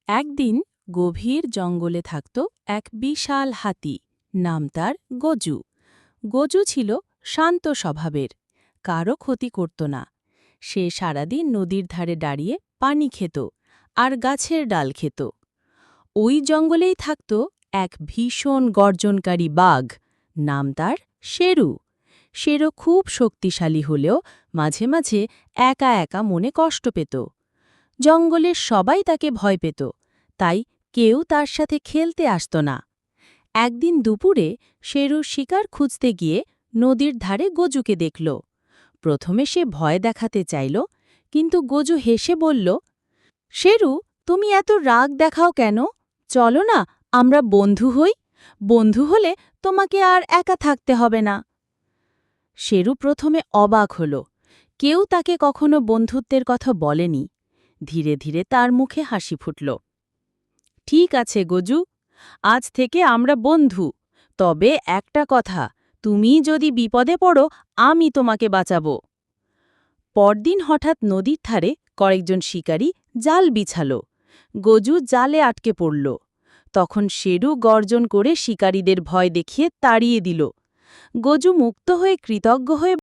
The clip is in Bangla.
একদিন গভীর জঙ্গলে থাকত এক বিশাল হাতি। নাম তার গজু। গজু ছিল শান্ত স্বভাবের, কারও ক্ষতি করত না। সে সারাদিন নদীর ধারে দাঁড়িয়ে পানি খেত আর গাছের ডাল খেত। ওই জঙ্গলেই থাকত এক ভীষণ গর্জনকারী বাঘ। নাম তার শেরু। শেরু খুব শক্তিশালী হলেও মাঝে মাঝে একা একা মনে কষ্ট পেত। জঙ্গলের সবাই তাকে ভয় পেত, তাই কেউ তার সাথে খেলতে আসত না। একদিন দুপুরে শেরু শিকার খুঁজতে গিয়ে নদীর ধারে গজুকে দেখল। প্রথমে সে ভয় দেখাতে চাইল, কিন্তু গজু হেসে বলল, শেরু, তুমি এত রাগ দেখাও কেন? চলো না, আমরা বন্ধু হই। বন্ধু হলে তোমাকে আর একা থাকতে হবে না। শেরু প্রথমে অবাক হল, কেউ তাকে কখনো বন্ধুত্বের কথা বলেনি। ধীরে ধীরে তার মুখে হাসি ফুটল। ঠিক আছে গজু, আজ থেকে আমরা বন্ধু। তবে একটা কথা, তুমি যদি বিপদে পড়ো, আমি তোমাকে বাঁচাবো। পরদিন হঠাৎ নদীর ধারে কয়েকজন শিকারী জাল বিছাল। গজু জালে আটকে পড়ল। তখন শেরু গর্জন করে শিকারীদের ভয় দেখিয়ে তাড়িয়ে দিল। গজু মুক্ত হয়ে কৃতজ্ঞ হয়ে